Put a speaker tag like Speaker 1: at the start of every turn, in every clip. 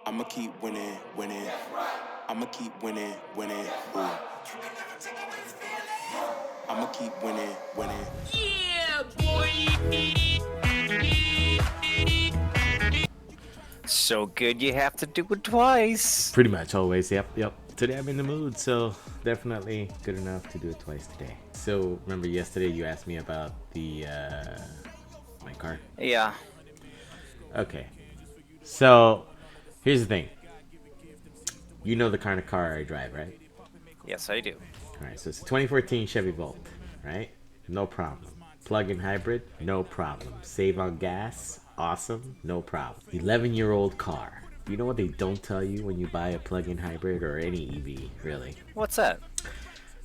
Speaker 1: I'ma keep winning, winning. I'ma keep winning, winning. Ooh. I'ma keep winning, winning.
Speaker 2: Yeah, boy. So good you have to do it twice.
Speaker 3: Pretty much always. Yep. Today I'm in the mood, so definitely good enough to do it twice today. So remember yesterday you asked me about the my car?
Speaker 2: Yeah.
Speaker 3: Okay. So here's the thing. You know the kind of car I drive, right?
Speaker 2: Yes, I do.
Speaker 3: Alright, so it's a 2014 Chevy Volt, right? No problem. Plug-in hybrid, no problem. Save on gas, awesome, no problem. 11-year-old car. You know what they don't tell you when you buy a plug-in hybrid or any EV, really?
Speaker 2: What's that?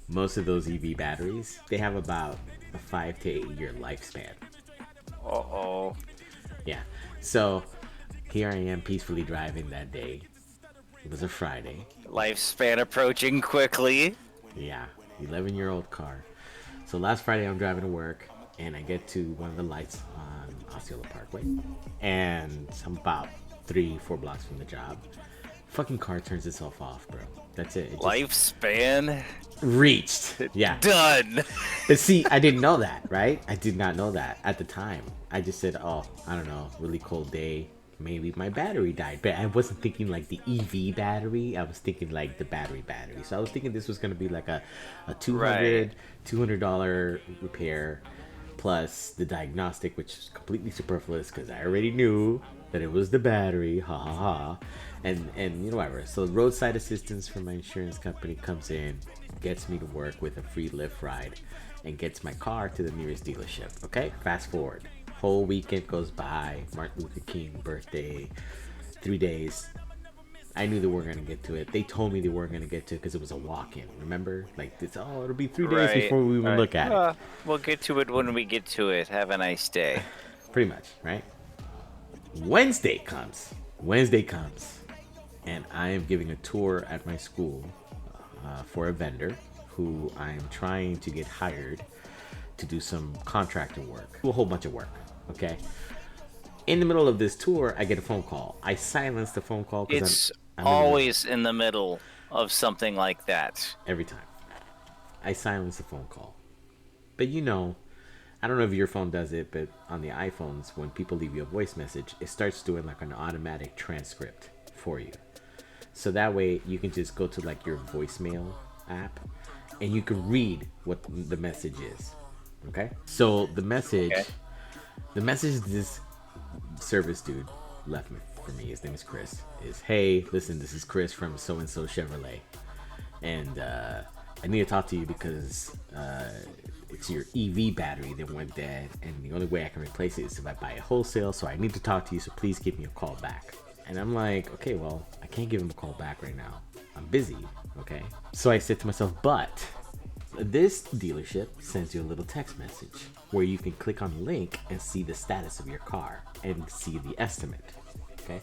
Speaker 3: Most of those EV batteries, they have about a 5 to 8 year lifespan.
Speaker 2: Uh-oh.
Speaker 3: Yeah. So here I am peacefully driving that day. It was a Friday.
Speaker 2: Lifespan approaching quickly.
Speaker 3: Yeah, 11-year-old car. So last Friday I'm driving to work and I get to one of the lights on Osceola Parkway. And I'm about 3-4 blocks from the job. Fucking car turns itself off, bro. That's it.
Speaker 2: Lifespan
Speaker 3: reached. Yeah.
Speaker 2: done.
Speaker 3: But see, I didn't know that, right? I did not know that at the time. I just said, oh, I don't know, really cold day. Maybe my battery died. But I wasn't thinking like the EV battery. I was thinking like the battery. So I was thinking this was going to be like a $200 repair plus the diagnostic, which is completely superfluous because I already knew that it was the battery. Ha ha ha. And you know, whatever. So roadside assistance from my insurance company comes in, gets me to work with a free Lyft ride, and gets my car to the nearest dealership. Okay, fast forward. Whole weekend goes by. Martin Luther King birthday. 3 days. I knew they weren't gonna get to it. They told me they weren't gonna get to it because it was a walk-in. Remember? Like it's it'll be 3 days before we even look at it.
Speaker 2: We'll get to it when we get to it. Have a nice day.
Speaker 3: Pretty much, right? Wednesday comes, and I am giving a tour at my school for a vendor who I am trying to get hired to do some contractor work, a whole bunch of work. Okay. In the middle of this tour, I get a phone call. I silence the phone call
Speaker 2: because I'm always in the middle of something like that.
Speaker 3: Every time. I silence the phone call. But you know, I don't know if your phone does it, but on the iPhones, when people leave you a voice message, it starts doing like an automatic transcript for you. So that way you can just go to like your voicemail app and you can read what the message is. Okay? So the message this service dude left me for me, his name is Chris, is, hey, listen, this is Chris from so-and-so Chevrolet. And I need to talk to you because it's your EV battery that went dead, and the only way I can replace it is if I buy it wholesale, so I need to talk to you, so please give me a call back. And I'm like, okay, well, I can't give him a call back right now. I'm busy, okay? So I said to myself, but this dealership sends you a little text message where you can click on the link and see the status of your car and see the estimate, okay?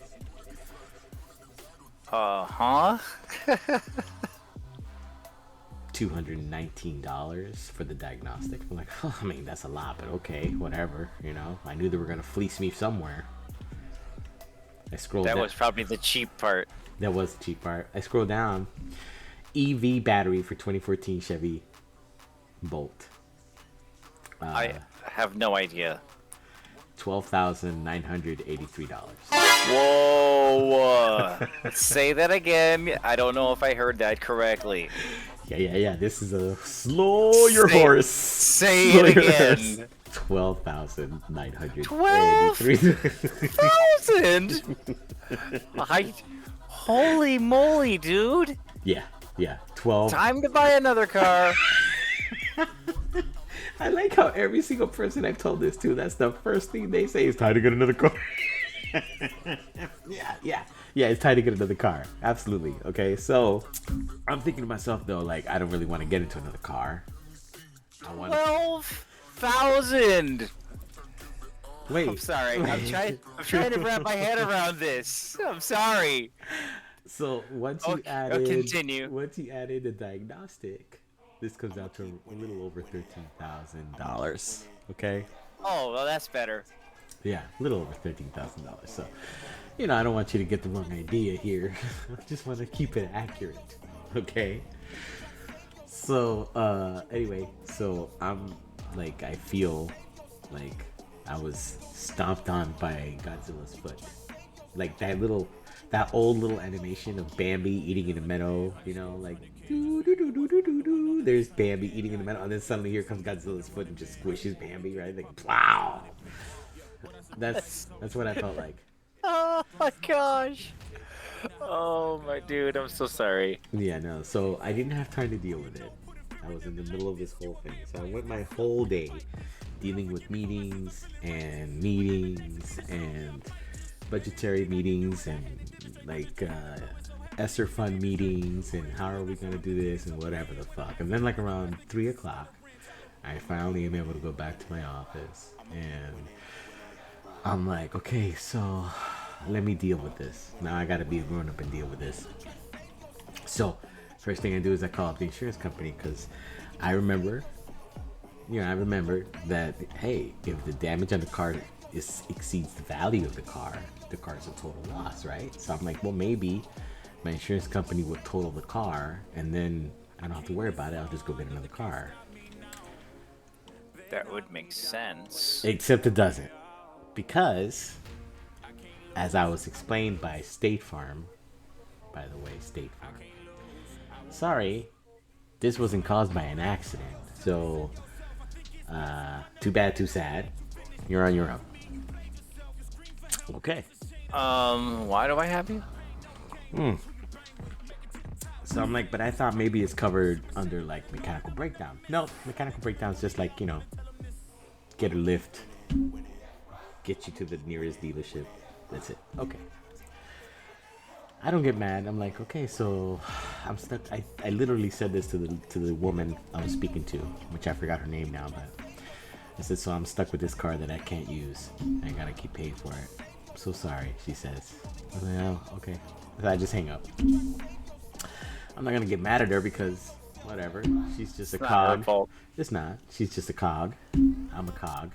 Speaker 2: Uh-huh.
Speaker 3: $219 for the diagnostic. I'm like, oh, I mean, that's a lot, but okay, whatever, you know. I knew they were gonna fleece me somewhere. I scrolled down.
Speaker 2: That was probably the cheap part.
Speaker 3: That was the cheap part. I scrolled down. EV battery for 2014 Chevy Bolt.
Speaker 2: I have no idea.
Speaker 3: $12,983.
Speaker 2: Whoa! Say that again. I don't know if I heard that correctly.
Speaker 3: Yeah. This is a slow your horse.
Speaker 2: Say it again.
Speaker 3: 12,983.
Speaker 2: 12,000? Holy moly, dude!
Speaker 3: Yeah. 12.
Speaker 2: Time to buy another car.
Speaker 3: I like how every single person I've told this to, that's the first thing they say is time to get another car. Yeah, it's time to get another car. Absolutely. Okay, so I'm thinking to myself though, like, I don't really want to get into another car.
Speaker 2: 12,000.
Speaker 3: Wait.
Speaker 2: I'm sorry. I'm trying to wrap my head around this. I'm sorry.
Speaker 3: So once you add the diagnostic, this comes out to a little over $13,000. Okay.
Speaker 2: Oh, well, that's better.
Speaker 3: Yeah, a little over $13,000. So I don't want you to get the wrong idea here. I just want to keep it accurate. Okay. So, anyway, so I'm like, I feel like I was stomped on by Godzilla's foot. Like that old little animation of Bambi eating in a meadow, like, doo, doo, doo, doo, doo, doo, doo. There's Bambi eating in the meadow, and then suddenly here comes Godzilla's foot and just squishes Bambi, right? Like, wow. That's what I felt like.
Speaker 2: Oh my gosh. Oh my dude, I'm so sorry.
Speaker 3: Yeah, no. So I didn't have time to deal with it. I was in the middle of this whole thing. So I went my whole day dealing with meetings and budgetary meetings and like ESSER fund meetings and how are we gonna do this and whatever the fuck. And then like around 3 o'clock, I finally am able to go back to my office and I'm like, okay, so let me deal with this. Now I gotta be grown up and deal with this. So first thing I do is I call up the insurance company because I remember that, hey, if the damage on the car exceeds the value of the car's a total loss, right? So I'm like, well, maybe my insurance company would total the car and then I don't have to worry about it. I'll just go get another car.
Speaker 2: That would make sense.
Speaker 3: Except it doesn't. Because, as I was explained by State Farm, by the way, State Farm, sorry, this wasn't caused by an accident. So, too bad, too sad. You're on your own. Okay.
Speaker 2: Why do I have you?
Speaker 3: So I'm like, but I thought maybe it's covered under like mechanical breakdown. No, mechanical breakdown is just like, get a lift, get you to the nearest dealership. That's it. Okay. I don't get mad. I'm like, okay, so I'm stuck. I literally said this to the woman I was speaking to, which I forgot her name now, but I said, so I'm stuck with this car that I can't use. I gotta keep paying for it. I'm so sorry, she says. I was like, oh, okay. So I just hang up. I'm not gonna get mad at her because whatever. She's just a cog.
Speaker 2: Not her fault.
Speaker 3: It's not. She's just a cog. I'm a cog.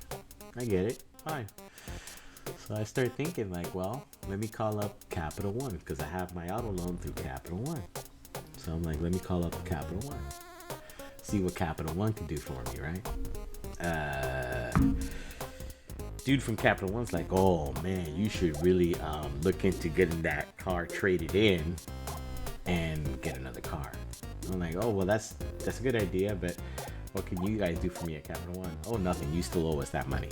Speaker 3: I get it. Fine. So I start thinking like, well, let me call up Capital One because I have my auto loan through Capital One. So I'm like, let me call up Capital One. See what Capital One can do for me, right? Dude from Capital One's like, oh man, you should really look into getting that car traded in and get another car. I'm like, oh well, that's a good idea, but what can you guys do for me at Capital One? Oh, nothing. You still owe us that money.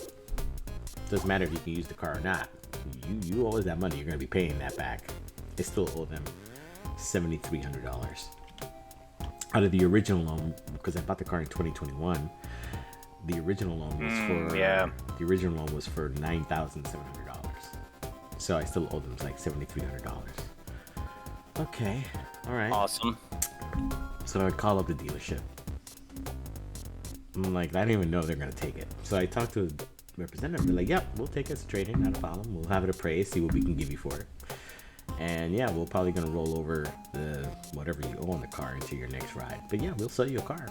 Speaker 3: Doesn't matter if you can use the car or not. You owe us that money. You're gonna be paying that back. I still owe them $7,300 out of the original loan because I bought the car in 2021. The original loan was for $9,700. So I still owe them like $7,300. Okay, all right.
Speaker 2: Awesome.
Speaker 3: So I call up the dealership. I'm like, I don't even know if they're gonna take it. So I talked to the representative. They're like, yep, we'll take it as a trade-in, not a problem. We'll have it appraised, see what we can give you for it. And yeah, we're probably gonna roll over the whatever you owe on the car into your next ride. But yeah, we'll sell you a car.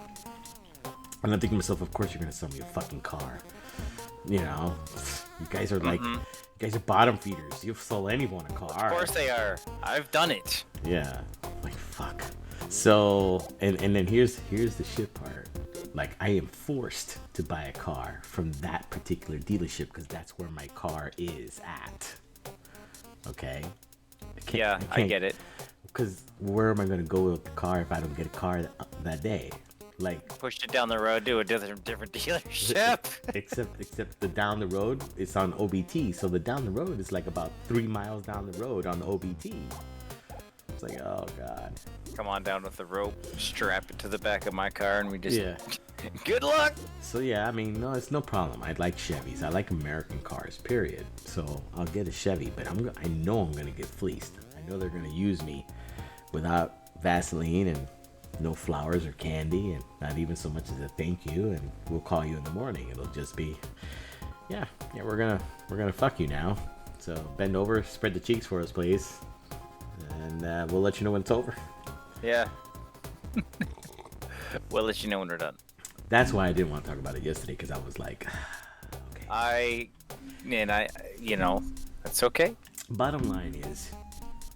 Speaker 3: And I'm thinking to myself, of course you're gonna sell me a fucking car. You guys are like, you guys are bottom feeders. You'll sell anyone a car.
Speaker 2: Of course they are. I've done it.
Speaker 3: Yeah, like fuck. So and then here's the shit part. Like I am forced to buy a car from that particular dealership because that's where my car is at. Okay.
Speaker 2: I get it.
Speaker 3: Because where am I gonna go with the car if I don't get a car that day? Like
Speaker 2: pushed it down the road to a different dealership.
Speaker 3: except the down the road, it's on OBT. So the down the road is like about 3 miles down the road on the OBT. It's like, oh god.
Speaker 2: Come on down with the rope, strap it to the back of my car, and we just good luck.
Speaker 3: So yeah, I mean, no, it's no problem. I like Chevys. I like American cars, period. So I'll get a Chevy, but I know I'm gonna get fleeced. I know they're gonna use me without Vaseline and no flowers or candy, and not even so much as a thank you. And we'll call you in the morning. It'll just be, yeah, we're gonna fuck you now. So bend over, spread the cheeks for us, please, and we'll let you know when it's over.
Speaker 2: Yeah. We'll let you know when we're done.
Speaker 3: That's why I didn't want to talk about it yesterday, because I was like, okay.
Speaker 2: That's okay.
Speaker 3: Bottom line is,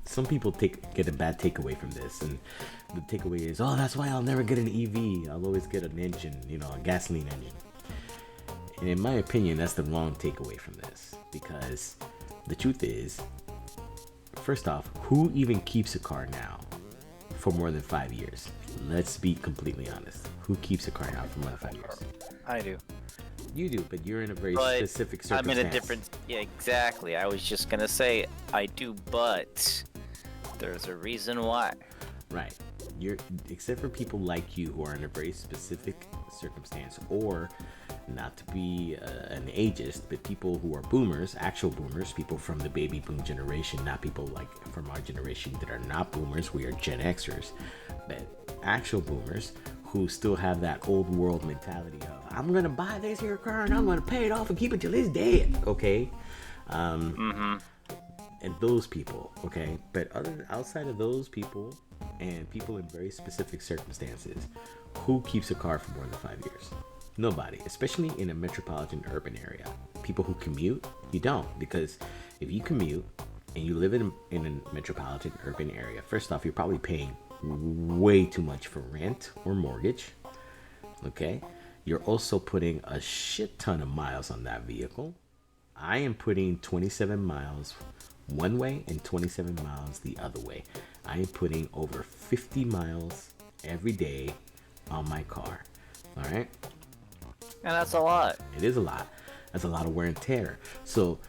Speaker 3: some people get a bad takeaway from this, and the takeaway is, oh, that's why I'll never get an EV. I'll always get an engine, a gasoline engine. And in my opinion, that's the wrong takeaway from this, because the truth is, first off, who even keeps a car now for more than 5 years? Let's be completely honest. Who keeps a car now for more than 5 years?
Speaker 2: I do.
Speaker 3: You do, but you're in a very specific circumstance.
Speaker 2: I'm in a different... Yeah, exactly. I was just going to say, I do, but there's a reason why.
Speaker 3: Right. Except for people like you who are in a very specific circumstance, or not to be an ageist, but people who are boomers, actual boomers, people from the baby boom generation, not people like from our generation that are not boomers, we are Gen Xers, but actual boomers who still have that old world mentality of, I'm gonna buy this here car and I'm gonna pay it off and keep it till it's dead, okay? And those people, okay? But outside of those people, and people in very specific circumstances, who keeps a car for more than 5 years? Nobody, especially in a metropolitan urban area. People who commute, you don't, because if you commute and you live in a metropolitan urban area, first off, you're probably paying way too much for rent or mortgage, okay? You're also putting a shit ton of miles on that vehicle. I am putting 27 miles one way and 27 miles the other way. I am putting over 50 miles every day on my car. All right?
Speaker 2: And that's a lot.
Speaker 3: It is a lot. That's a lot of wear and tear. So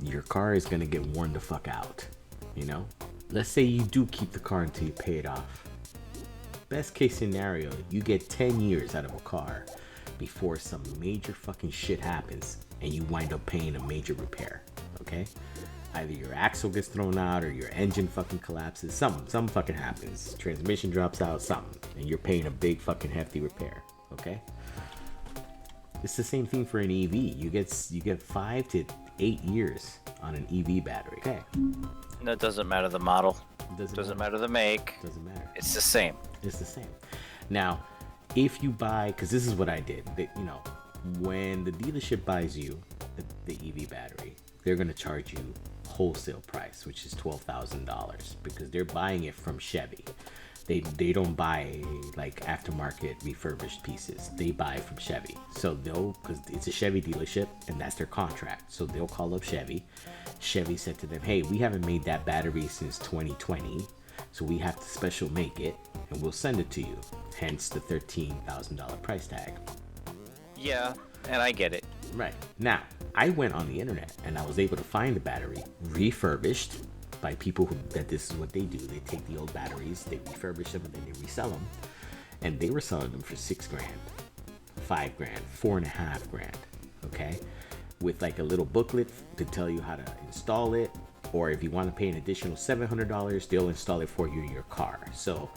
Speaker 3: your car is going to get worn the fuck out. Let's say you do keep the car until you pay it off. Best case scenario, you get 10 years out of a car before some major fucking shit happens and you wind up paying a major repair. Okay? Either your axle gets thrown out or your engine fucking collapses. Something fucking happens. Transmission drops out, something. And you're paying a big fucking hefty repair. Okay? It's the same thing for an EV. You get 5 to 8 years on an EV battery. Okay.
Speaker 2: No, it doesn't matter the model. Doesn't matter the make.
Speaker 3: Doesn't matter.
Speaker 2: It's the same.
Speaker 3: It's the same. Now, if you buy, because this is what I did. When the dealership buys you the EV battery, they're gonna charge you wholesale price, which is $12,000, because they're buying it from Chevy. They don't buy like aftermarket refurbished pieces. They buy from Chevy. So because it's a Chevy dealership and that's their contract. So they'll call up Chevy. Chevy said to them, hey, we haven't made that battery since 2020. So we have to special make it and we'll send it to you. Hence the $13,000 price tag.
Speaker 2: Yeah, and I get it.
Speaker 3: Right. Now, I went on the internet and I was able to find the battery refurbished by people that this is what they do. They take the old batteries, they refurbish them, and then they resell them. And they were selling them for $6,000, $5,000, $4,500. Okay, with like a little booklet to tell you how to install it, or if you want to pay an additional $700, they'll install it for you in your car. So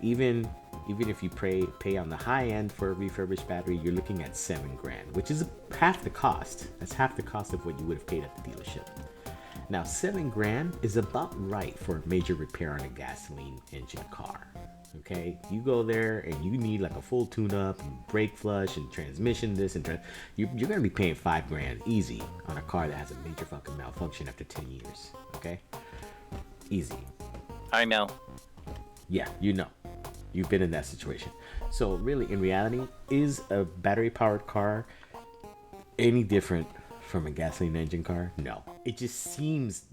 Speaker 3: even if you pay on the high end for a refurbished battery, you're looking at $7,000, which is half the cost. That's half the cost of what you would have paid at the dealership. Now, $7,000 is about right for a major repair on a gasoline engine car. Okay, you go there and you need like a full tune-up and brake flush and transmission, this and you're gonna be paying $5,000 easy on a car that has a major fucking malfunction after 10 years. Okay, easy.
Speaker 2: I know.
Speaker 3: Yeah, you've been in that situation. So really, in reality, is a battery-powered car any different from a gasoline engine car? No. It just seems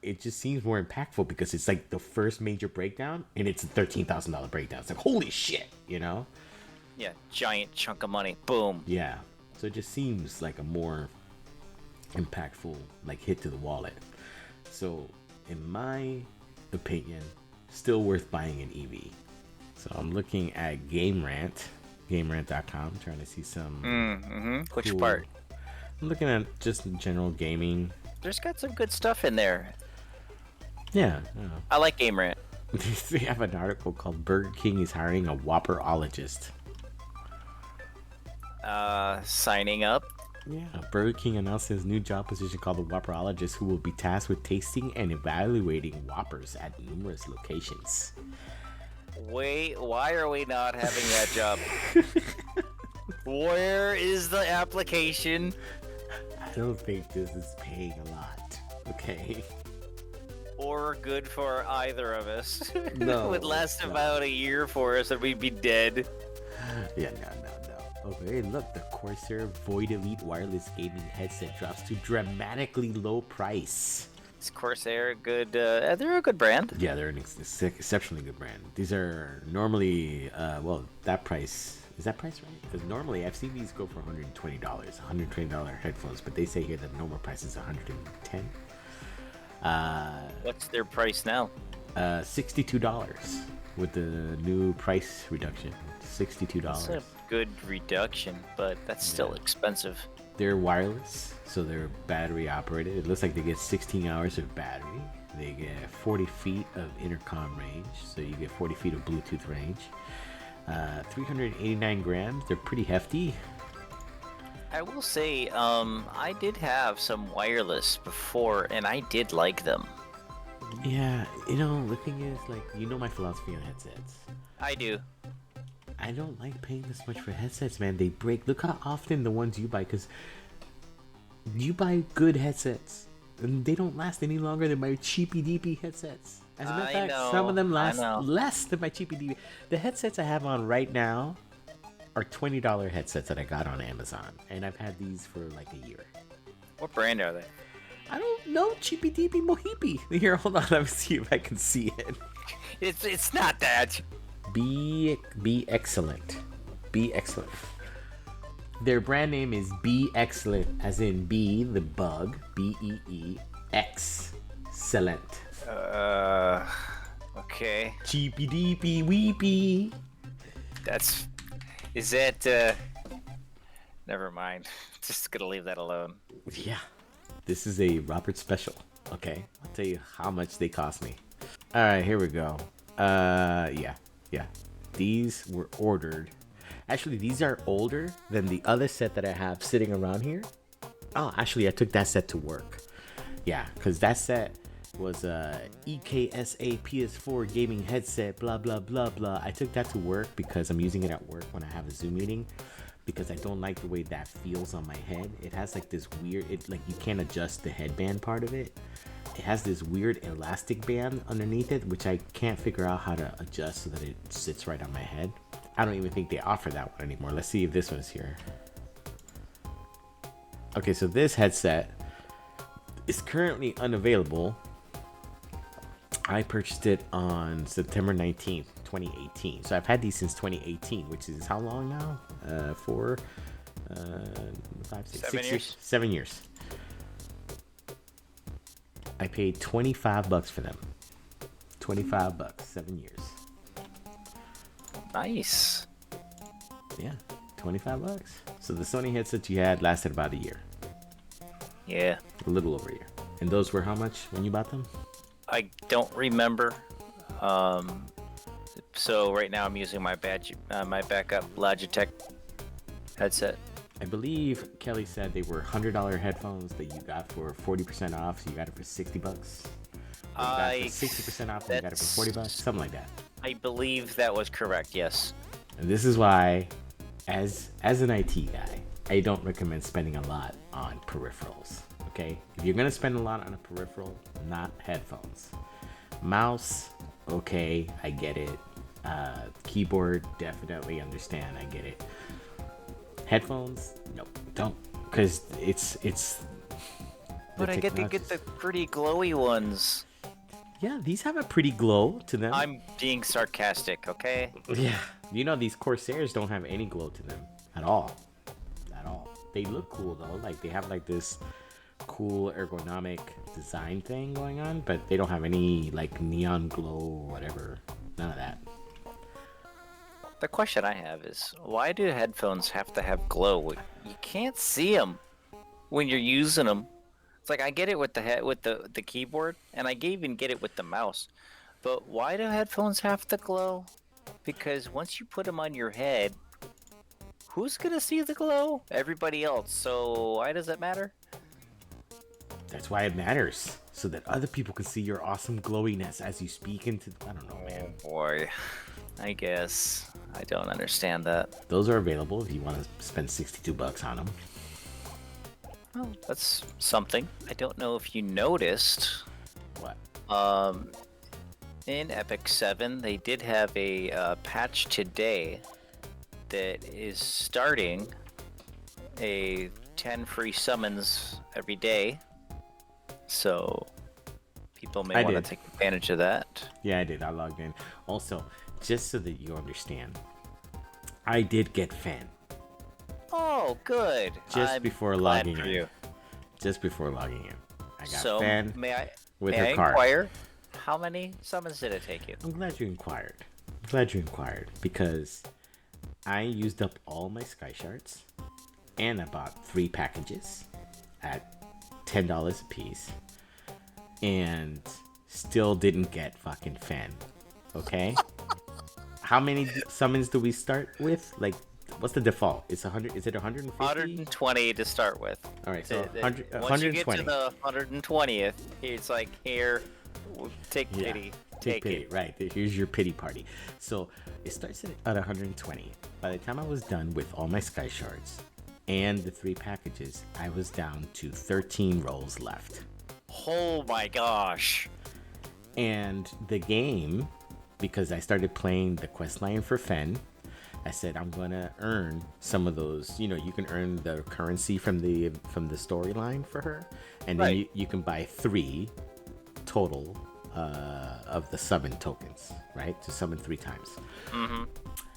Speaker 3: It just seems more impactful because it's like the first major breakdown and it's a $13,000 breakdown. It's like, holy shit,
Speaker 2: Yeah, giant chunk of money. Boom.
Speaker 3: Yeah. So it just seems like a more impactful like hit to the wallet. So in my opinion, still worth buying an EV. So I'm looking at GameRant.com, trying to see some
Speaker 2: Which
Speaker 3: cool...
Speaker 2: part?
Speaker 3: I'm looking at just general gaming.
Speaker 2: There's got some good stuff in there.
Speaker 3: Yeah.
Speaker 2: I like Game Rant.
Speaker 3: They have an article called Burger King is hiring a Whopperologist.
Speaker 2: Signing up.
Speaker 3: Yeah. Burger King announced his new job position called the Whopperologist, who will be tasked with tasting and evaluating Whoppers at numerous locations.
Speaker 2: Wait, why are we not having that job? Where is the application?
Speaker 3: I don't think this is paying a lot. Okay.
Speaker 2: Or good for either of us.
Speaker 3: No,
Speaker 2: It would last
Speaker 3: no.
Speaker 2: about a year for us and we'd be dead.
Speaker 3: Yeah, no. Okay, look, the Corsair Void Elite wireless gaming headset drops to dramatically low price.
Speaker 2: Is Corsair a good, they're a good brand.
Speaker 3: Yeah, they're an exceptionally good brand. These are normally, that price, is that price right? Because normally I've seen these go for $120 headphones, but they say here the normal price is $110.
Speaker 2: What's their price now?
Speaker 3: $62 with the new price reduction. $62.
Speaker 2: That's a good reduction, but that's still expensive.
Speaker 3: They're wireless, so they're battery operated. It looks like they get 16 hours of battery. They get 40 feet of intercom range, so you get 40 feet of Bluetooth range. 389 grams. They're pretty hefty.
Speaker 2: I will say, I did have some wireless before, and I did like them.
Speaker 3: Yeah, the thing is, my philosophy on headsets.
Speaker 2: I do.
Speaker 3: I don't like paying this much for headsets, man. They break. Look how often the ones you buy, because you buy good headsets, and they don't last any longer than my cheapy deepy headsets. As a matter of fact, some of them last less than my cheapy deepy. The headsets I have on right now are $20 headsets that I got on Amazon, and I've had these for like a year.
Speaker 2: What brand are they?
Speaker 3: I don't know, cheapy deepy mohipi. Here, hold on, let me see if I can see it.
Speaker 2: It's not that.
Speaker 3: Be excellent. Be excellent. Their brand name is Be Excellent, as in Be the bug, BEE, excellent.
Speaker 2: Okay.
Speaker 3: Cheapy deepy weepy.
Speaker 2: Is that, never mind. Just gonna leave that alone.
Speaker 3: Yeah. This is a Robert special, okay? I'll tell you how much they cost me. Alright, here we go. Yeah. These were ordered. Actually, these are older than the other set that I have sitting around here. Oh, actually, I took that set to work. Yeah, because that set was a EKSA PS4 gaming headset, blah, blah, blah, blah. I took that to work because I'm using it at work when I have a Zoom meeting, because I don't like the way that feels on my head. It has like this weird, you can't adjust the headband part of it. It has this weird elastic band underneath it, which I can't figure out how to adjust so that it sits right on my head. I don't even think they offer that one anymore. Let's see if this one's here. Okay, so this headset is currently unavailable. I purchased it on September 19th, 2018. So I've had these since 2018, which is how long now? 7 years. I paid $25 for them. $25, 7 years.
Speaker 2: Nice.
Speaker 3: Yeah, $25. So the Sony headset you had lasted about a year.
Speaker 2: Yeah.
Speaker 3: A little over a year. And those were how much when you bought them?
Speaker 2: I don't remember. So right now I'm using my backup Logitech headset.
Speaker 3: I believe Kelly said they were $100 headphones that you got for 40% off, so you got it for $60. Or you got it for 60% off, and you got it for $40, something like that.
Speaker 2: I believe that was correct. Yes.
Speaker 3: And this is why, as an IT guy, I don't recommend spending a lot on peripherals. Okay, if you're gonna spend a lot on a peripheral, not headphones. Mouse, okay, I get it. Keyboard, definitely understand, I get it. Headphones, nope, don't, because it's.
Speaker 2: But I get to get the pretty glowy ones.
Speaker 3: Yeah, these have a pretty glow to them.
Speaker 2: I'm being sarcastic, okay?
Speaker 3: Yeah, these Corsairs don't have any glow to them at all. At all. They look cool though. Like they have like this cool ergonomic design thing going on, but they don't have any like neon glow or whatever. None of that.
Speaker 2: The question I have is, why do headphones have to have glow? You can't see them when you're using them. It's like I get it with the keyboard, and I even get it with the mouse. But why do headphones have to glow? Because once you put them on your head, who's gonna see the glow? Everybody else. So why does it matter?
Speaker 3: That's why it matters, so that other people can see your awesome glowiness as you speak into. I don't know, man.
Speaker 2: Oh boy, I guess I don't understand that.
Speaker 3: Those are available if you want to spend $62 on them.
Speaker 2: Oh, that's something. I don't know if you noticed.
Speaker 3: What?
Speaker 2: In Epic 7, they did have a patch today that is starting a 10 free summons every day. So people may want to take advantage of that.
Speaker 3: Yeah, I did. I logged in. Also, just so that you understand, I did get Fen.
Speaker 2: Oh, good.
Speaker 3: Just
Speaker 2: I'm
Speaker 3: before
Speaker 2: glad
Speaker 3: logging
Speaker 2: for
Speaker 3: in.
Speaker 2: you.
Speaker 3: Just before logging in. I got
Speaker 2: So,
Speaker 3: Fen
Speaker 2: may I
Speaker 3: with her card.
Speaker 2: inquire? How many summons did it take you?
Speaker 3: I'm glad you inquired. Because I used up all my sky shards and I bought 3 packages at $10 a piece and still didn't get fucking Fen. Okay? How many summons do we start with? Like, what's the default? It's 100. Is it 150?
Speaker 2: 120 to start with.
Speaker 3: All right, so 100,
Speaker 2: Once you
Speaker 3: 120.
Speaker 2: get to the 120th, it's like, here, take pity.
Speaker 3: Take pity.
Speaker 2: it.
Speaker 3: Right. Here's your pity party. So it starts at 120. By the time I was done with all my sky shards and the 3 packages, I was down to 13 rolls left.
Speaker 2: Oh my gosh.
Speaker 3: And the game, because I started playing the quest line for Fen, I said I'm gonna earn some of those. You know, you can earn the currency from the storyline for her, and then
Speaker 2: Right.
Speaker 3: you can buy 3 total of the summon tokens, right? To summon 3 times.
Speaker 2: Mm-hmm.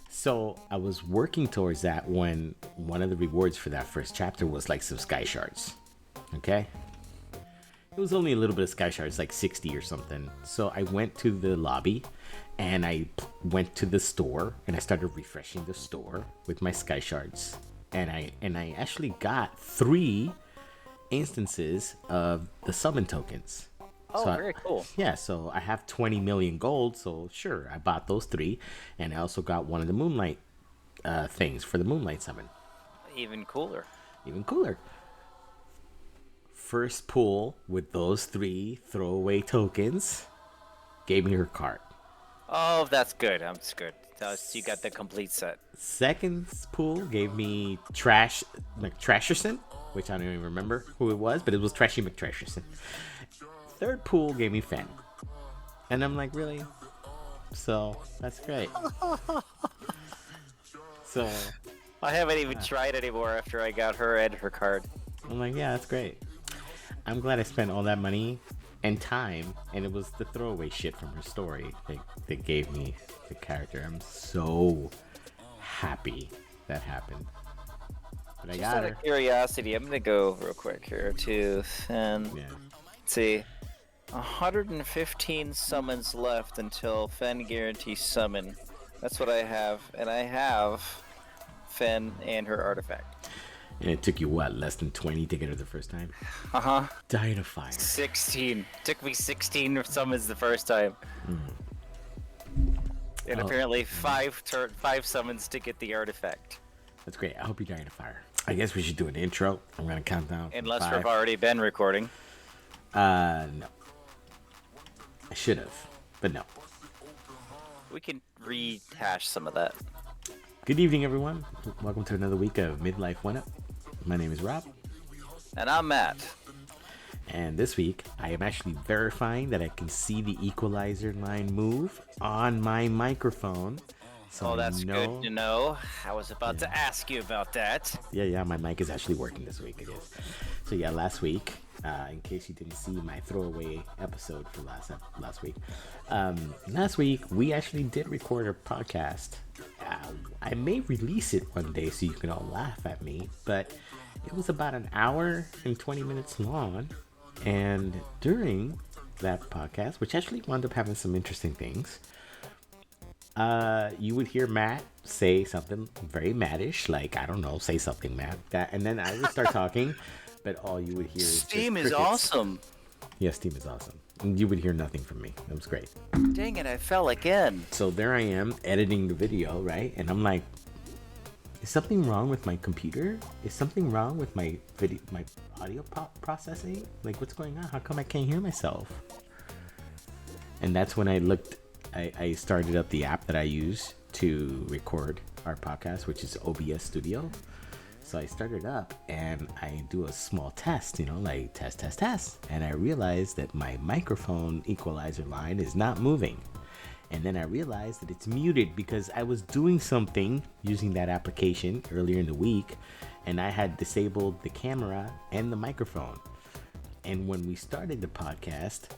Speaker 3: So I was working towards that when one of the rewards for that first chapter was like some sky shards. Okay. It was only a little bit of sky shards, like 60 or something. So I went to the lobby and I went to the store and I started refreshing the store with my sky shards. And I actually got 3 instances of the summon tokens.
Speaker 2: Oh,
Speaker 3: So
Speaker 2: very cool.
Speaker 3: Yeah, so I have 20 million gold, so sure, I bought those 3, and I also got one of the moonlight things for the moonlight summon.
Speaker 2: Even cooler.
Speaker 3: Even cooler. First pull with those 3 throwaway tokens gave me her card.
Speaker 2: Oh, that's good. That's good. You got the complete set.
Speaker 3: Second pull gave me Trash McTrasherson, which I don't even remember who it was, but it was Trashy McTrasherson. Third pool gave me Fen. And I'm like, really? So, that's great. So,
Speaker 2: I haven't even tried anymore after I got her and her card.
Speaker 3: I'm like, yeah, that's great. I'm glad I spent all that money and time, and it was the throwaway shit from her story that gave me the character. I'm so happy that happened. But I
Speaker 2: Just
Speaker 3: got
Speaker 2: out
Speaker 3: her.
Speaker 2: of curiosity, I'm gonna go real quick here to Fen.
Speaker 3: Yeah.
Speaker 2: Let's see. 115 summons left until Fen guarantees summon. That's what I have, and I have Fen and her artifact.
Speaker 3: And it took you what, less than 20 to get her the first time?
Speaker 2: Uh-huh.
Speaker 3: Dying of fire.
Speaker 2: 16. Took me 16 summons the first time. And apparently 5 summons to get the artifact.
Speaker 3: That's great. I hope you're dying of fire. I guess we should do an intro. I'm gonna count down. from
Speaker 2: Unless
Speaker 3: 5.
Speaker 2: we've already been recording.
Speaker 3: No. I should have, but no.
Speaker 2: We can rehash some of that.
Speaker 3: Good evening, everyone. Welcome to another week of Midlife OneUp. My name is Rob,
Speaker 2: And I'm Matt.
Speaker 3: and this week I am actually verifying that I can see the equalizer line move on my microphone. So
Speaker 2: Oh, that's
Speaker 3: I know...
Speaker 2: good to know. I was about to ask you about that.
Speaker 3: Yeah, my mic is actually working this week. It is. So yeah, last week, in case you didn't see my throwaway episode for last week, last week we actually did record a podcast. I may release it one day so you can all laugh at me, but it was about an hour and 20 minutes long, and during that podcast, which actually wound up having some interesting things, you would hear Matt say something very Mattish, like, I don't know, say something, Matt. And then I would start talking, but all you would hear is
Speaker 2: Steam
Speaker 3: just
Speaker 2: is
Speaker 3: crickets.
Speaker 2: awesome.
Speaker 3: Yeah, Steam is awesome. And you would hear nothing from me. That was great.
Speaker 2: Dang it, I fell again.
Speaker 3: So there I am editing the video, right? And I'm like, is something wrong with my computer? Is something wrong with my audio processing? Like, what's going on? How come I can't hear myself? And that's when I started up the app that I use to record our podcast, which is OBS Studio. So I started up and I do a small test, like test, test, test. And I realized that my microphone equalizer line is not moving. And then I realized that it's muted because I was doing something using that application earlier in the week, and I had disabled the camera and the microphone. And when we started the podcast,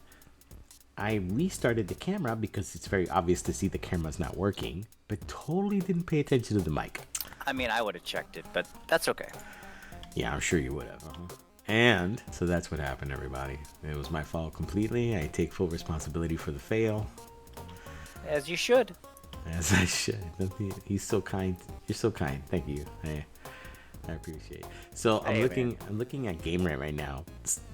Speaker 3: I restarted the camera because it's very obvious to see the camera's not working, but totally didn't pay attention to the mic.
Speaker 2: I mean, I would have checked it, but that's okay.
Speaker 3: Yeah, I'm sure you would have. And so that's what happened, everybody. It was my fault completely. I take full responsibility for the fail.
Speaker 2: As you should.
Speaker 3: As I should. He's so kind. You're so kind. Thank you. I appreciate it. So I'm looking at GameRant right now.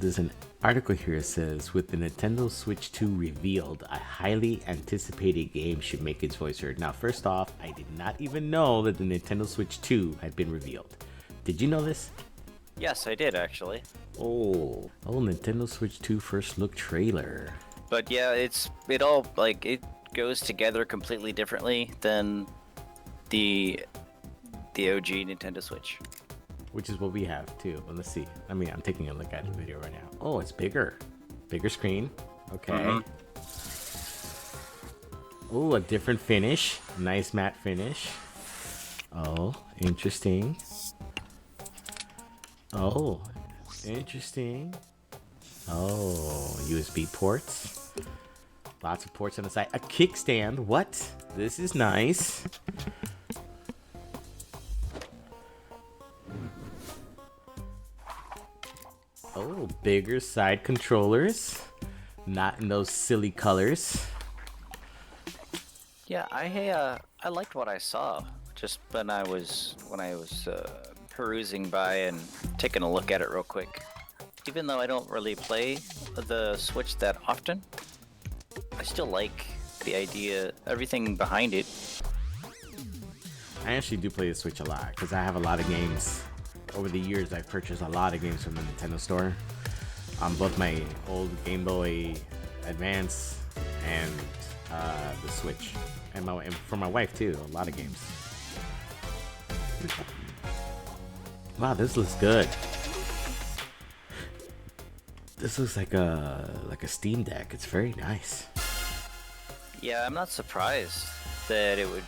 Speaker 3: There's an article here that says, with the Nintendo Switch 2 revealed, a highly anticipated game should make its voice heard. Now, first off, I did not even know that the Nintendo Switch 2 had been revealed. Did you know this?
Speaker 2: Yes, I did actually.
Speaker 3: Oh, Nintendo Switch 2 first look trailer.
Speaker 2: But yeah, it goes together completely differently than the OG Nintendo Switch.
Speaker 3: Which is what we have too. Well, let's see. I mean, I'm taking a look at the video right now. Oh, it's bigger screen. Okay. Mm-hmm. Oh, a different finish. Nice matte finish. Oh, interesting. Oh, interesting. Oh, USB ports. Lots of ports on the side. A kickstand. What? This is nice. Oh, bigger side controllers. Not in those silly colors.
Speaker 2: Yeah, I liked what I saw just when I was perusing by and taking a look at it real quick. Even though I don't really play the Switch that often, I still like the idea, everything behind it.
Speaker 3: I actually do play the Switch a lot because I have a lot of games. Over the years, I've purchased a lot of games from the Nintendo store. On both my old Game Boy Advance and the Switch. And for my wife too, a lot of games. Wow, this looks good. This looks like a Steam Deck. It's very nice.
Speaker 2: Yeah, I'm not surprised that it would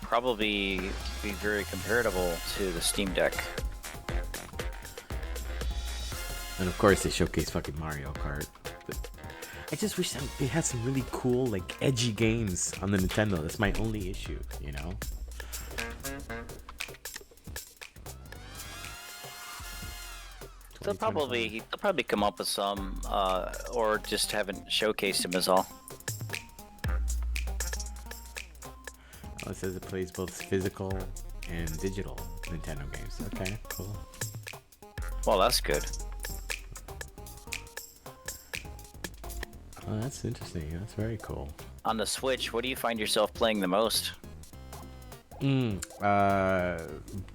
Speaker 2: probably be very comparable to the Steam Deck.
Speaker 3: And of course, they showcase fucking Mario Kart. But I just wish they had some really cool, like, edgy games on the Nintendo. That's my only issue, you know?
Speaker 2: They'll probably come up with some, or just haven't showcased them as all.
Speaker 3: Oh, it says it plays both physical and digital Nintendo games. Okay, cool.
Speaker 2: Well, that's good.
Speaker 3: Oh, that's interesting. That's very cool.
Speaker 2: On the Switch, what do you find yourself playing the most?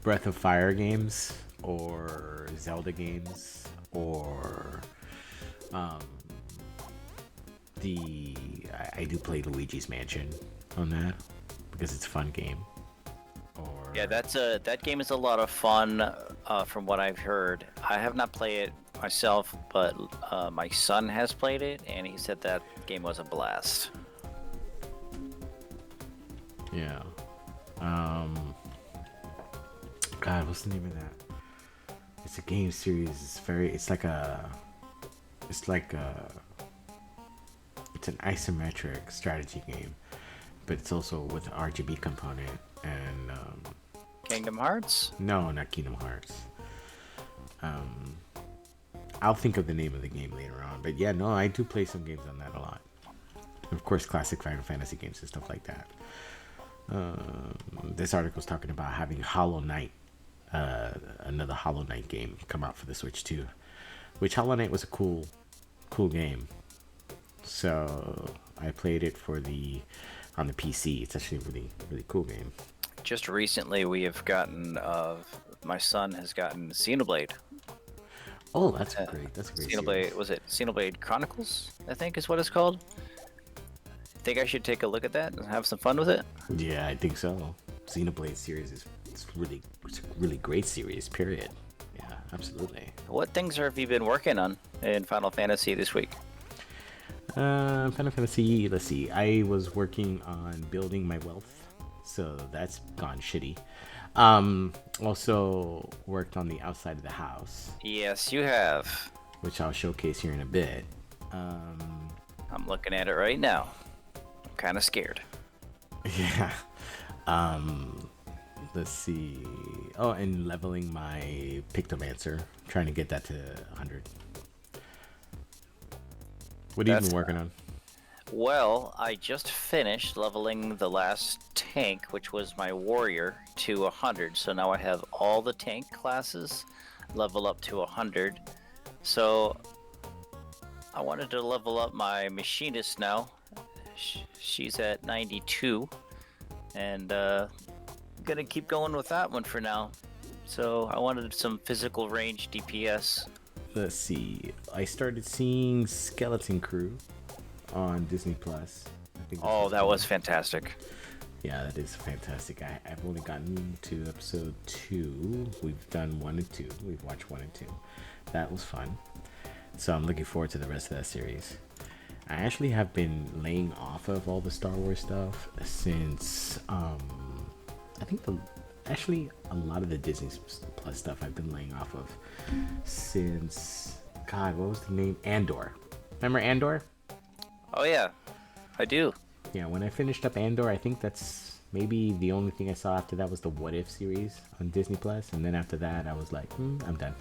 Speaker 3: Breath of Fire games, or Zelda games, or I do play Luigi's Mansion on that because it's a fun game. Or
Speaker 2: yeah, that game is a lot of fun, from what I've heard. I have not played it myself, but my son has played it, and he said that game was a blast.
Speaker 3: Yeah. God, what's the name of that? It's a game series. It's an isometric strategy game, but it's also with an RGB component and
Speaker 2: Kingdom Hearts?
Speaker 3: No, not Kingdom Hearts. I'll think of the name of the game later on, but yeah, no, I do play some games on that a lot. And of course, classic Final Fantasy games and stuff like that. This article's talking about having Hollow Knight, another Hollow Knight game, come out for the Switch too. Which Hollow Knight was a cool game. So I played it on the PC. It's actually a really cool game.
Speaker 2: Just recently, we have gotten. My son has gotten Xenoblade.
Speaker 3: Oh, that's great. That's a great.
Speaker 2: Xenoblade
Speaker 3: series.
Speaker 2: Was it Xenoblade Chronicles? I think is what it's called. Think I should take a look at that and have some fun with it?
Speaker 3: Yeah, I think so. Xenoblade series is it's a really great series. Period. Yeah, absolutely.
Speaker 2: What things have you been working on in Final Fantasy this week?
Speaker 3: Final Fantasy. Let's see. I was working on building my wealth, so that's gone shitty. Also worked on the outside of the house,
Speaker 2: Yes, you have.
Speaker 3: which I'll showcase here in a bit.
Speaker 2: I'm looking at it right now. I'm kind of scared.
Speaker 3: Yeah. Let's see. Oh, and leveling my Pictomancer. Trying to get that to 100. What have you been working on?
Speaker 2: Well, I just finished leveling the last tank, which was my warrior, to 100. So now I have all the tank classes level up to 100. So I wanted to level up my machinist now. She's at 92. And gonna keep going with that one for now. So I wanted some physical range DPS.
Speaker 3: Let's see. I started seeing Skeleton Crew on Disney Plus.
Speaker 2: Oh, that was fantastic.
Speaker 3: Yeah, that is fantastic. I've only gotten to episode 2. We've done 1 and 2. We've watched 1 and 2. That was fun. So I'm looking forward to the rest of that series. I actually have been laying off of all the Star Wars stuff since I think a lot of the Disney Plus stuff I've been laying off of since, God, what was the name? Andor. Remember Andor?
Speaker 2: Oh yeah, I do.
Speaker 3: Yeah, when I finished up Andor, I think that's maybe the only thing I saw after that was the What If series on Disney Plus, and then after that I was like, I'm done.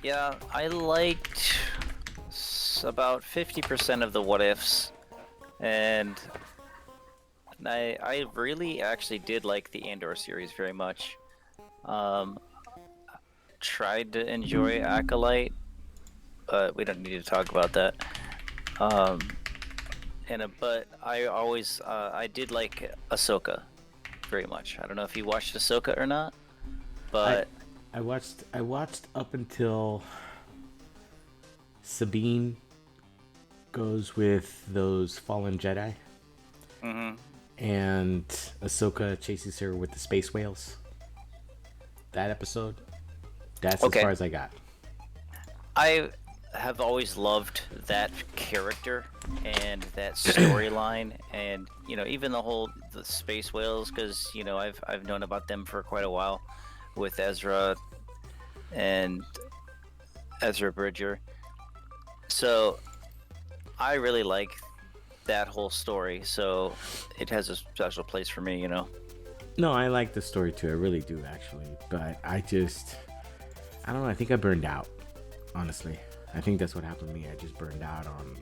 Speaker 2: Yeah, I liked about 50% of the what ifs, and I really actually did like the Andor series very much. Tried to enjoy Acolyte, but we don't need to talk about that. But I always I did like Ahsoka very much. I don't know if you watched Ahsoka or not, but
Speaker 3: I watched up until Sabine goes with those fallen Jedi.
Speaker 2: Mm-hmm.
Speaker 3: And Ahsoka chases her with the space whales. That episode, that's
Speaker 2: Okay.
Speaker 3: as far as I got.
Speaker 2: I have always loved that character and that storyline, and even the space whales, because I've known about them for quite a while with Ezra and Ezra Bridger. So I really like that whole story, so it has a special place for me.
Speaker 3: No, I like the story too. I really do, actually. But I don't know. I think I burned out, honestly. I think that's what happened to me. I just burned out on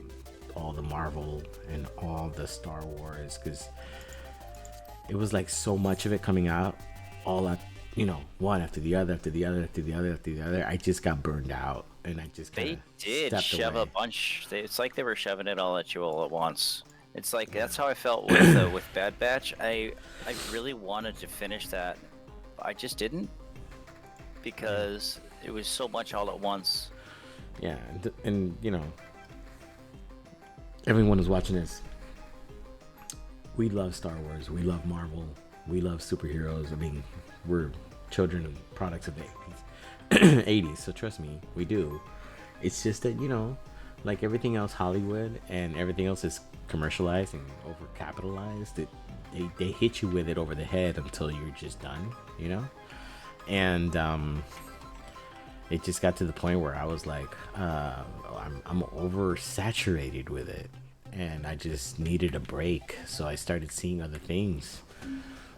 Speaker 3: all the Marvel and all the Star Wars, because it was like so much of it coming out all at, one after the other, after the other, after the other, after the other. I just got burned out, and I just
Speaker 2: They did shove a bunch. It's like they were shoving it all at you all at once. It's like that's how I felt with Bad Batch. I really wanted to finish that. I just didn't, because it was so much all at once.
Speaker 3: Yeah, and everyone who's watching this, we love Star Wars, we love Marvel, we love superheroes. I mean, we're children and products of the 80s, so trust me, we do. It's just that, like everything else Hollywood and everything else is commercialized and overcapitalized, they hit you with it over the head until you're just done, and it just got to the point where I was like, I'm oversaturated with it, and I just needed a break. So I started seeing other things,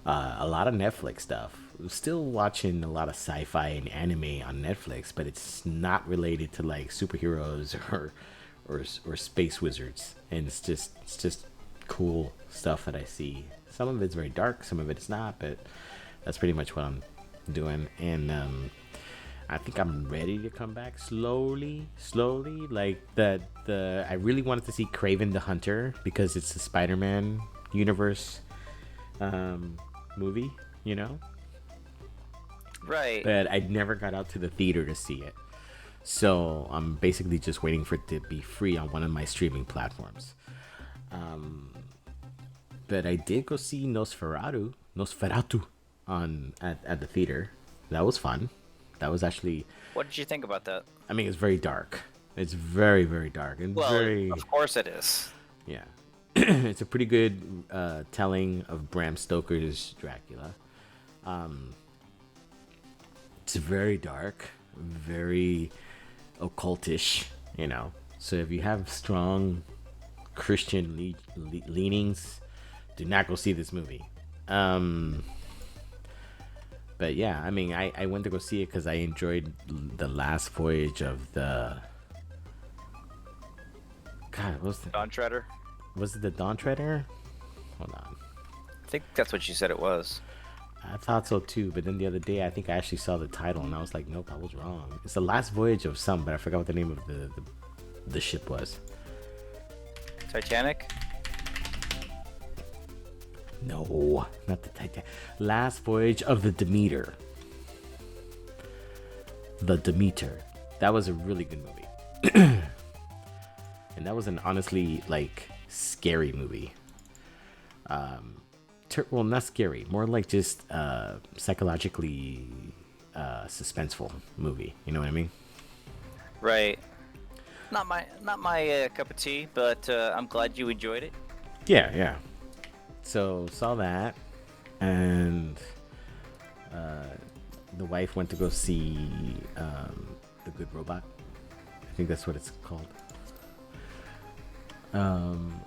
Speaker 3: a lot of Netflix stuff. Still watching a lot of sci-fi and anime on Netflix, but it's not related to like superheroes or space wizards, and it's just cool stuff that I see. Some of it's very dark, some of it's not, but that's pretty much what I'm doing. And I think I'm ready to come back slowly. Like I really wanted to see Kraven the Hunter, because it's the Spider-Man universe movie,
Speaker 2: Right.
Speaker 3: But I never got out to the theater to see it. So I'm basically just waiting for it to be free on one of my streaming platforms. But I did go see Nosferatu at the theater. That was fun. That was actually.
Speaker 2: What did you think about that?
Speaker 3: I mean, it's very dark. It's very, very dark and
Speaker 2: Well,
Speaker 3: very.
Speaker 2: of course it is.
Speaker 3: Yeah, it's a pretty good telling of Bram Stoker's Dracula. It's very dark, very occultish, you know. So if you have strong Christian leanings, do not go see this movie. But yeah, I mean, I went to go see it because I enjoyed the last voyage of the. God, what was the
Speaker 2: Dawn Treader?
Speaker 3: Was it the Dawn Treader? Hold on.
Speaker 2: I think that's what you said it was.
Speaker 3: I thought so too, but then the other day I think I actually saw the title and I was like, nope, I was wrong. It's the last voyage of some, but I forgot what the name of the ship was.
Speaker 2: Titanic?
Speaker 3: No, not the Titanic. Last voyage of the Demeter. The Demeter. That was a really good movie. And that was an honestly like scary movie. Well, not scary, more like just psychologically suspenseful movie. You know what I mean?
Speaker 2: Right. Not my cup of tea, but I'm glad you enjoyed it.
Speaker 3: Yeah. So saw that, and the wife went to go see The Good Robot. I think that's what it's called.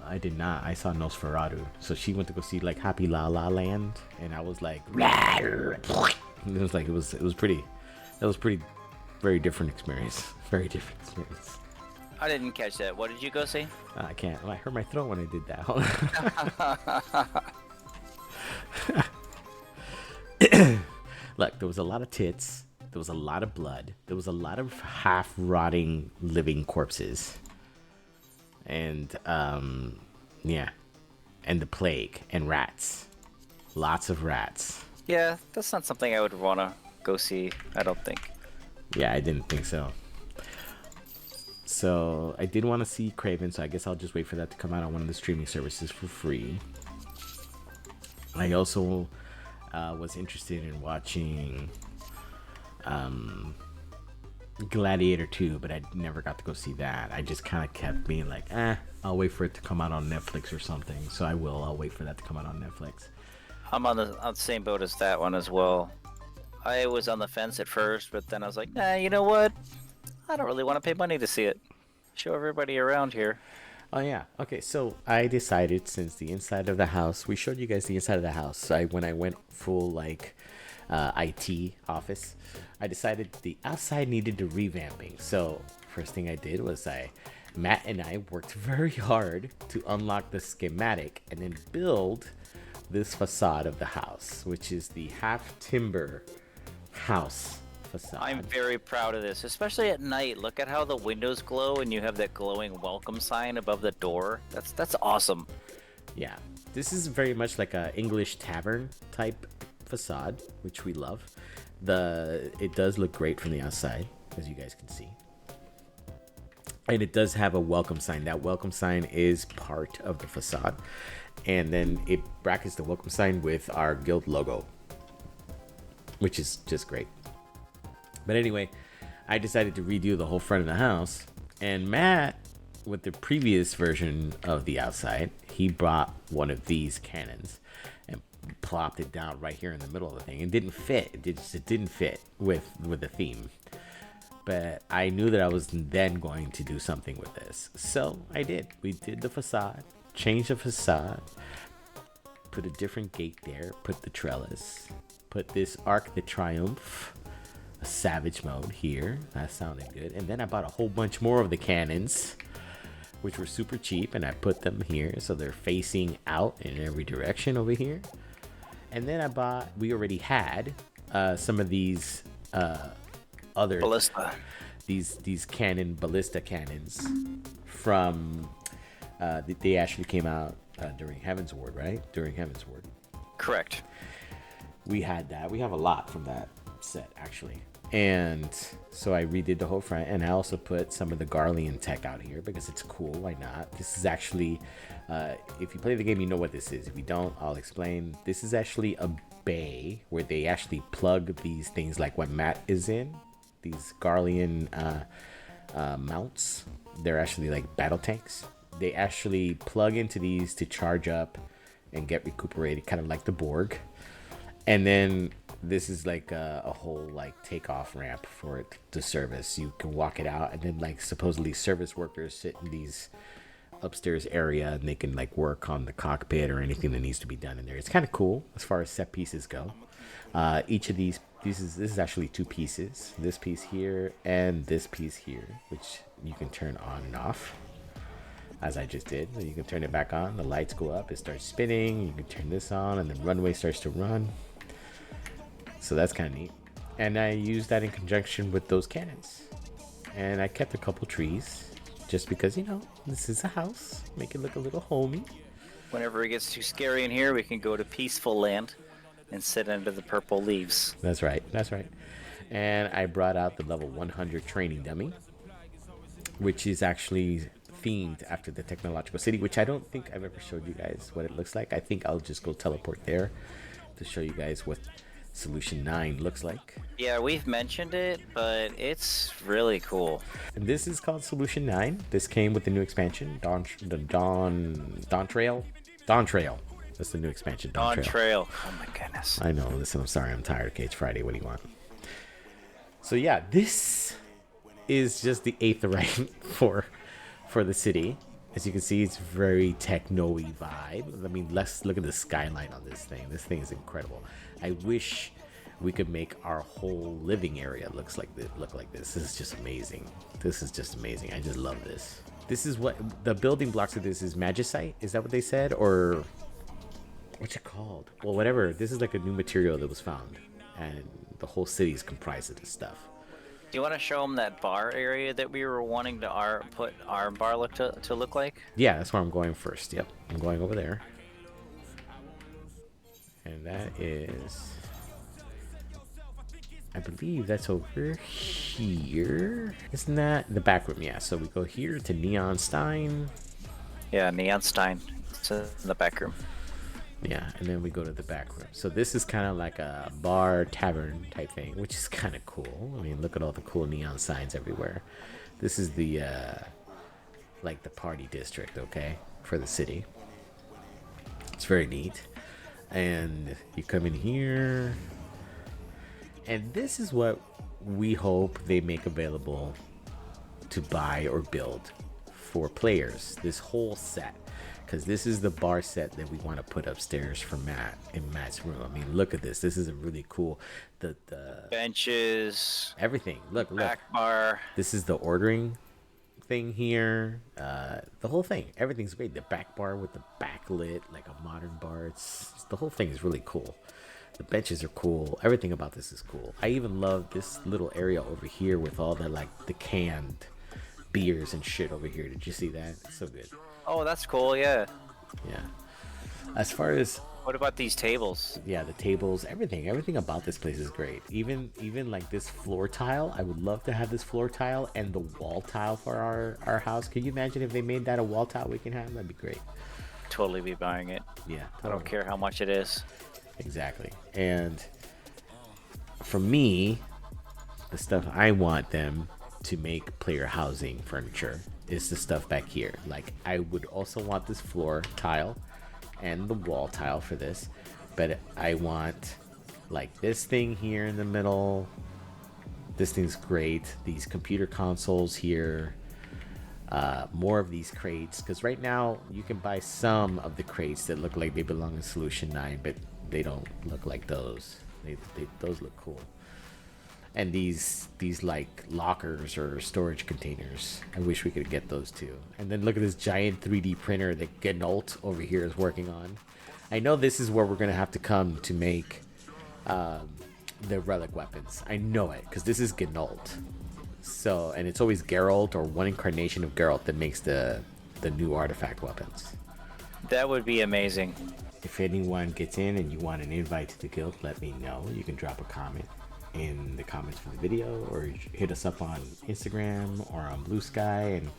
Speaker 3: I did not. I saw Nosferatu. So she went to go see like Happy La La Land, and I was like, it was pretty. That was pretty, very different experience. Very different experience.
Speaker 2: I didn't catch that. What did you go see?
Speaker 3: I can't. I hurt my throat when I did that. Look, there was a lot of tits. There was a lot of blood. There was a lot of half-rotting living corpses. And yeah, and the plague and rats, lots of rats.
Speaker 2: Yeah, that's not something I would want to go see. I don't think.
Speaker 3: Yeah, I didn't think so. So I did want to see Craven, so I guess I'll just wait for that to come out on one of the streaming services for free. I also was interested in watching Gladiator 2, but I never got to go see that. I just kind of kept being like, I'll wait for it to come out on Netflix or something. So I'll wait for that to come out on Netflix.
Speaker 2: I'm on the same boat as that one as well. I was on the fence at first, but then I was like, nah, you know what? I don't really want to pay money to see it. Show everybody around here.
Speaker 3: Oh yeah. Okay, so I decided, since the inside of the house, we showed you guys the inside of the house. So when I went full like IT office, I decided the outside needed to revamping. So first thing I did was Matt and I worked very hard to unlock the schematic and then build this facade of the house, which is the half timber house facade.
Speaker 2: I'm very proud of this, especially at night. Look at how the windows glow and you have that glowing welcome sign above the door. That's awesome.
Speaker 3: Yeah, this is very much like a English tavern type facade, which we love. It does look great from the outside, as you guys can see, and it does have a welcome sign. That welcome sign is part of the facade, and then it brackets the welcome sign with our guild logo, which is just great. But anyway, I decided to redo the whole front of the house, and Matt, with the previous version of the outside, he brought one of these cannons and plopped it down right here in the middle of the thing. It didn't fit. It didn't fit with the theme. But I knew that I was then going to do something with this. So I did. We did the facade, changed the facade, put a different gate there, put the trellis, put this Arc de Triomphe, a savage mode here. That sounded good. And then I bought a whole bunch more of the cannons, which were super cheap, and I put them here so they're facing out in every direction over here. And then we already had some of these other
Speaker 2: ballista,
Speaker 3: these ballista cannons from they actually came out during Heaven's Ward, right? During Heaven's Ward.
Speaker 2: Correct.
Speaker 3: We had that. We have a lot from that set actually, And so I redid the whole front, and I also put some of the Garlean tech out here because it's cool. Why not? This is actually, if you play the game, you know what this is. If you don't, I'll explain. This is actually a bay where they actually plug these things like what Matt is in. These Garlean mounts. They're actually like battle tanks. They actually plug into these to charge up and get recuperated, kind of like the Borg. And then this is like a whole like takeoff ramp for it to service. You can walk it out, and then like supposedly service workers sit in these upstairs area, and they can like work on the cockpit or anything that needs to be done in there. It's kind of cool as far as set pieces go. Each of these pieces, this is actually 2 pieces. This piece here and this piece here, which you can turn on and off, as I just did. So you can turn it back on. The lights go up. It starts spinning. You can turn this on, and then runway starts to run. So that's kind of neat. And I used that in conjunction with those cannons. And I kept a couple trees just because, you know, this is a house. Make it look a little homey.
Speaker 2: Whenever it gets too scary in here, we can go to peaceful land and sit under the purple leaves.
Speaker 3: That's right. That's right. And I brought out the level 100 training dummy, which is actually themed after the technological city, which I don't think I've ever showed you guys what it looks like. I think I'll just go teleport there to show you guys what Solution 9 looks like.
Speaker 2: Yeah, we've mentioned it, but it's really cool.
Speaker 3: And this is called Solution 9. This came with the new expansion, Dawn Trail. That's the new expansion,
Speaker 2: Dawn Trail. Oh my goodness.
Speaker 3: I know. Listen, I'm sorry. I'm tired. Okay, it's Friday. What do you want? So yeah, this is just the 8th rank for the city. As you can see, it's very techno-y vibe. I mean, let's look at the skyline on this thing. This thing is incredible. I wish we could make our whole living area look like this. This is just amazing. This is just amazing. I just love this. This is what the building blocks of this is. Magicite? Is that what they said? Or what's it called? Well, whatever. This is like a new material that was found, and the whole city is comprised of this stuff.
Speaker 2: Do you want to show them that bar area that we were wanting to put our bar to look like?
Speaker 3: Yeah, that's where I'm going first. Yep, I'm going over there. And that is, I believe that's over here. Isn't that the back room? Yeah, so we go here to Neon Stein.
Speaker 2: Yeah, Neon Stein. It's in the back room.
Speaker 3: Yeah, and then we go to the back room. So this is kind of like a bar tavern type thing, which is kind of cool. I mean, look at all the cool neon signs everywhere. This is the like the party district, okay, for the city. It's very neat. And you come in here, and this is what we hope they make available to buy or build for players. This whole set. Because this is the bar set that we want to put upstairs for Matt in Matt's room. I mean, look at this. This is a really cool. The
Speaker 2: benches.
Speaker 3: Everything. Look.
Speaker 2: Back bar.
Speaker 3: This is the ordering thing here. The whole thing. Everything's great. The back bar with the backlit, like a modern bar. The whole thing is really cool. The benches are cool. Everything about this is cool. I even love this little area over here with all the like the canned beers and shit over here. Did you see that? It's so good.
Speaker 2: Oh, that's cool, yeah.
Speaker 3: Yeah. As far as
Speaker 2: what about these tables?
Speaker 3: Yeah, the tables, everything about this place is great. Even like this floor tile, I would love to have this floor tile and the wall tile for our house. Can you imagine if they made that a wall tile we can have? That'd be great.
Speaker 2: Totally be buying it.
Speaker 3: Yeah, totally.
Speaker 2: I don't care how much it is.
Speaker 3: Exactly. And for me, the stuff I want them to make player housing furniture is the stuff back here. Like, I would also want this floor tile and the wall tile for this, but I want like this thing here in the middle. This thing's great. These computer consoles here, more of these crates, because right now you can buy some of the crates that look like they belong in Solution 9, but they don't look like those. Those look cool. And these like lockers or storage containers, I wish we could get those too. And then look at this giant 3D printer that Gnault over here is working on. I know this is where we're gonna have to come to make the relic weapons. I know it, because this is Gnault. So, and it's always Geralt or one incarnation of Geralt that makes the new artifact weapons.
Speaker 2: That would be amazing.
Speaker 3: If anyone gets in and you want an invite to the guild, let me know. You can drop a comment. in the comments for the video, or hit us up on Instagram or on Blue Sky, and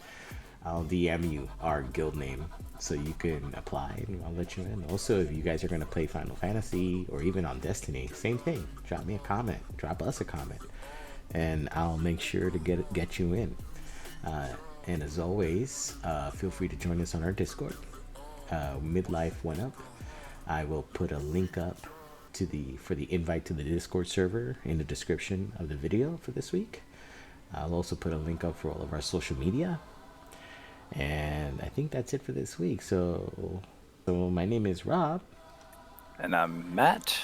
Speaker 3: I'll DM you our guild name so you can apply, and I'll let you in. Also, if you guys are going to play Final Fantasy or even on Destiny, same thing. Drop me a comment. Drop us a comment, and I'll make sure to get you in. And as always, feel free to join us on our Discord, Midlife OneUp. I will put a link up for the invite to the Discord server in the description of the video for this week. I'll also put a link up for all of our social media. And I think that's it for this week. So my name is Rob.
Speaker 2: And I'm Matt.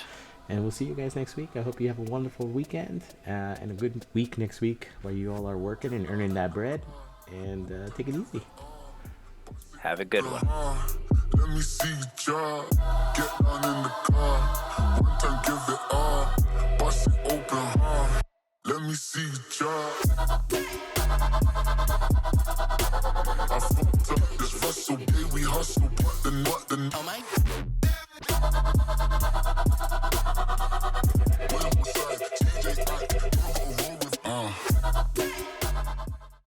Speaker 3: And we'll see you guys next week. I hope you have a wonderful weekend and a good week next week while you all are working and earning that bread. And take it easy.
Speaker 2: Have a good one.
Speaker 4: Let me see you drop. Get on in the car. One time, give it all. Bust it open hard. Let me see you drop.